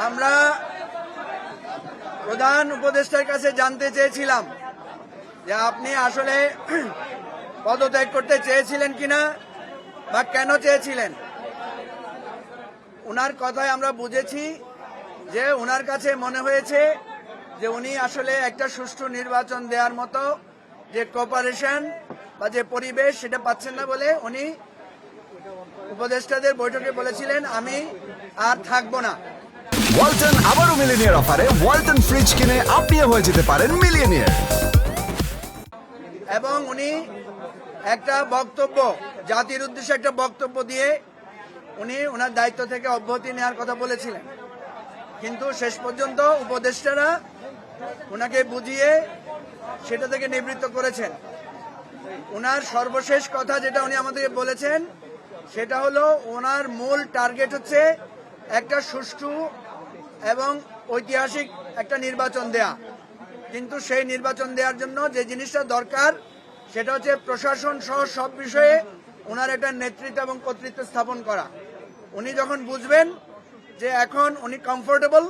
আমরা প্রধান উপদেষ্টার কাছে জানতে চেয়েছিলাম যে আপনি আসলে পদত্যাগ করতে চেয়েছিলেন কিনা বা কেন চেয়েছিলেন। ওনার কথায় আমরা বুঝেছি যে ওনার কাছে মনে হয়েছে যে উনি আসলে একটা সুষ্ঠু নির্বাচন দেওয়ার মতো যে কোঅপারেশন বা যে পরিবেশ সেটা পাচ্ছেন না বলে উনি উপদেষ্টাদের বৈঠকে বলেছিলেন আমি আর থাকবো না। ওয়ালটন আবারও মিলিনিয়ার অফারে ওয়ালটন ফ্রিজ কিনে আপনিও হয়ে যেতে পারেন মিলিয়নিয়ার। এবং উনি একটা বক্তব্য জাতির উদ্দেশ্যে একটা বক্তব্য দিয়ে উনি ওনার দায়িত্ব থেকে অব্যাহতি নেওয়ার কথা বলেছিলেন, কিন্তু শেষ পর্যন্ত উপদেষ্টারা ওনাকে বুঝিয়ে সেটা থেকে নিবৃত্ত করেছেন। ওনার সর্বশেষ কথা যেটা উনি আমাদেরকে বলেছেন সেটা হলো ওনার মূল টার্গেট হচ্ছে একটা সুষ্ঠু এবং ঐতিহাসিক একটা নির্বাচন দেয়া, কিন্তু সেই নির্বাচন দেওয়ার জন্য যে জিনিসটা দরকার সেটা হচ্ছে প্রশাসন সহ সব বিষয়ে ওনার একটা নেতৃত্ব এবং কর্তৃত্ব স্থাপন করা। উনি যখন বুঝবেন যে এখন উনি কমফোর্টেবল,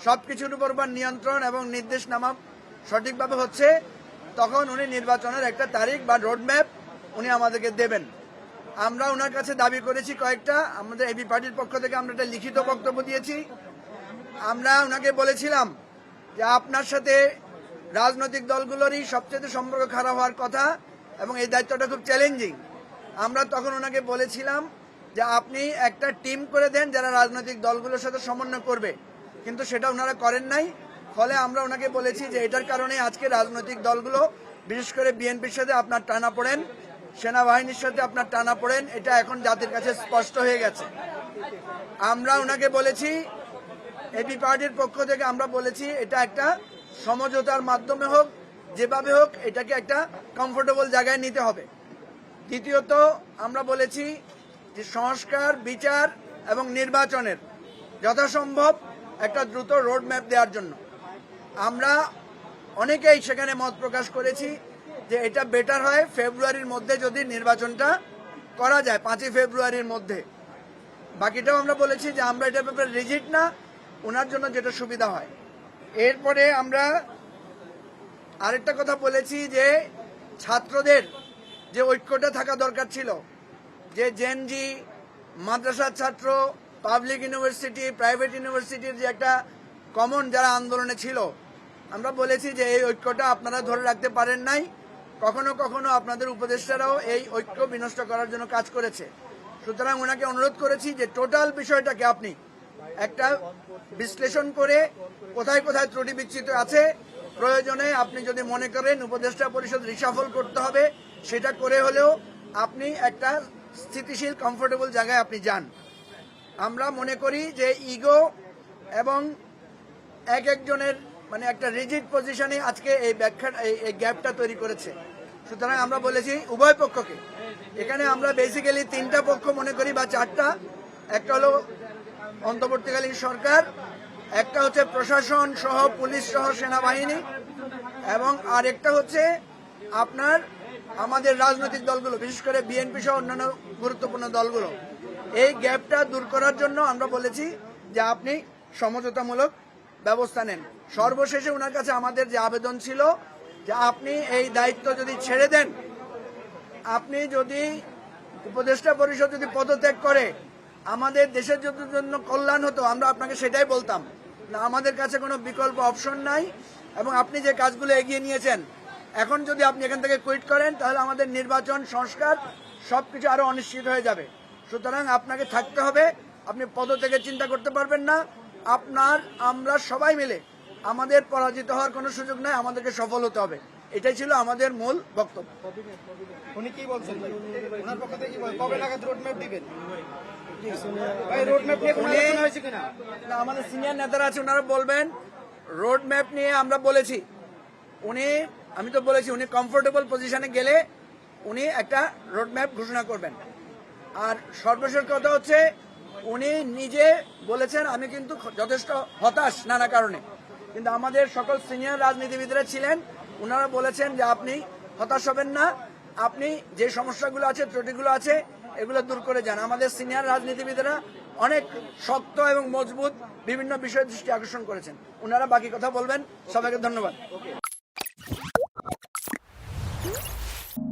সবকিছুর উপর নিয়ন্ত্রণ এবং নির্দেশনামা সঠিকভাবে হচ্ছে, তখন উনি নির্বাচনের একটা তারিখ বা রোডম্যাপ উনি আমাদেরকে দেবেন। আমরা ওনার কাছে দাবি করেছি কয়েকটা, আমাদের এবি পার্টির পক্ষ থেকে আমরা একটা লিখিত বক্তব্য দিয়েছি। আমরা ওনাকে বলেছিলাম যে আপনার সাথে রাজনৈতিক দলগুলোরই সবচেয়ে সম্পর্ক খারাপ হওয়ার কথা এবং এই দায়িত্বটা খুব চ্যালেঞ্জিং। আমরা তখন ওনাকে বলেছিলাম যে আপনি একটা টিম করে দেন যারা রাজনৈতিক দলগুলোর সাথে সমন্বয় করবে, কিন্তু সেটা ওনারা করেন নাই। ফলে আমরা ওনাকে বলেছি যে এটার কারণে আজকে রাজনৈতিক দলগুলো বিশেষ করে বিএনপির সাথে আপনার টানা পড়েন, সেনাবাহিনীর সাথে আপনার টানা পড়েন, এটা এখন জাতির কাছে স্পষ্ট হয়ে গেছে। আমরা ওনাকে বলেছি এবি পার্টির পক্ষ থেকে আমরা বলেছি এটা একটা সমঝোতার মাধ্যমে হোক, যেভাবে হোক এটাকে একটা কমফোর্টেবল জায়গায় নিতে হবে। দ্বিতীয়ত আমরা বলেছি যে সংস্কার, বিচার এবং নির্বাচনের যথাসম্ভব একটা দ্রুত রোড ম্যাপ দেওয়ার জন্য আমরা অনেকেই সেখানে মত প্রকাশ করেছি যে এটা বেটার হয় ফেব্রুয়ারির মধ্যে যদি নির্বাচনটা করা যায়, 5ই ফেব্রুয়ারির মধ্যে। বাকিটাও আমরা বলেছি যে আমরা এটা ব্যাপারে রিজিড না, ওনার জন্য যেটা সুবিধা হয়। এরপরে আমরা আরেকটা কথা বলেছি যে ছাত্রদের যে ঐক্যটা থাকা দরকার ছিল, যে জেনজি, মাদ্রাসার ছাত্র, পাবলিক ইউনিভার্সিটি, প্রাইভেট ইউনিভার্সিটির যে একটা কমন যারা আন্দোলনে ছিল, আমরা বলেছি যে এই ঐক্যটা আপনারা ধরে রাখতে পারেন নাই, কখনো কখনো আপনাদের উপদেষ্টারাও এই ঐক্য বিনষ্ট করার জন্য কাজ করেছে। সুতরাং ওনাকে অনুরোধ করেছি যে টোটাল বিষয়টাকে আপনি একটা বিশ্লেষণ করে কোথায় কোথায় ত্রুটি বিচ্যুত আছে, প্রয়োজনে আপনি যদি মনে করেন উপদেষ্টা পরিষদ রিশাফল করতে হবে সেটা করে হলেও আপনি একটা স্থিতিশীল কমফোর্টেবল জায়গায় আপনি যান। আমরা মনে করি যে ইগো এবং এক একজনের মানে একটা রিজিড পজিশনে আজকে এই ব্যাখ্যা এই গ্যাপটা তৈরি করেছে। সুতরাং আমরা বলেছি উভয় পক্ষকে, এখানে আমরা বেসিক্যালি 3টা পক্ষ মনে করি বা 4টা। একটা হলো অন্তর্বর্তীকালীন সরকার, একটা হচ্ছে প্রশাসন সহ পুলিশ সহ সেনাবাহিনী, এবং আরেকটা হচ্ছে আপনার আমাদের রাজনৈতিক দলগুলো, বিশেষ করে বিএনপি সহ অন্যান্য গুরুত্বপূর্ণ দলগুলো। এই গ্যাপটা দূর করার জন্য আমরা বলেছি যে আপনি সমঝোতামূলক ব্যবস্থা নেন। সর্বশেষে ওনার কাছে আমাদের যে আবেদন ছিল যে আপনি এই দায়িত্ব যদি ছেড়ে দেন, আপনি যদি উপদেষ্টা পরিষদ যদি পদত্যাগ করে আমাদের দেশের জন্য কল্যাণ হতো, আমরা আপনাকে সেটাই বলতাম না। আমাদের কাছে কোনো বিকল্প অপশন নাই, এবং আপনি যে কাজগুলো এগিয়ে নিয়েছেন, এখন যদি আপনি এখান থেকে কুইট করেন তাহলে আমাদের নির্বাচন, সংস্কার সবকিছু আরো অনিশ্চিত হয়ে যাবে। সুতরাং আপনাকে থাকতে হবে, আপনি পদত্যাগের চিন্তা করতে পারবেন না। আমরা সবাই মিলে আমাদের পরাজিত হওয়ার কোনো সুযোগ নাই, আমাদেরকে সফল হতে হবে। এটাই ছিল আমাদের মূল বক্তব্য। উনি কি বলছেন? ওনার পক্ষ থেকে কি বলেন? কবে নাগাদ রোডম্যাপ দিবেন? ভাই রোডম্যাপ নিয়ে কোনো আলোচনা হয়েছে কিনা? না, আমাদের সিনিয়র নেতারা আছে, ওনারা বলবেন। রোড ম্যাপ নিয়ে আমরা বলেছি, আমি তো বলেছি উনি কমফোর্টেবল পজিশনে গেলে উনি একটা রোড ম্যাপ ঘোষণা করবেন। আর সর্বশেষ কথা হচ্ছে উনি নিজে বলেছেন আমি কিন্তু যথেষ্ট হতাশ নানা কারণে, কিন্তু আমাদের সকল সিনিয়র রাজনীতিবিদরা ছিলেন, ওনারা বলেছেন যে আপনি হতাশ হবেন না, আপনি যে সমস্যাগুলো আছে, ত্রুটিগুলো আছে, এগুলো দূর করে যান। আমাদের সিনিয়র রাজনীতিবিদরা অনেক শক্ত এবং মজবুত বিভিন্ন বিষয়ে দৃষ্টি আকর্ষণ করেছেন। ওনারা বাকি কথা বলবেন। সবাইকে ধন্যবাদ।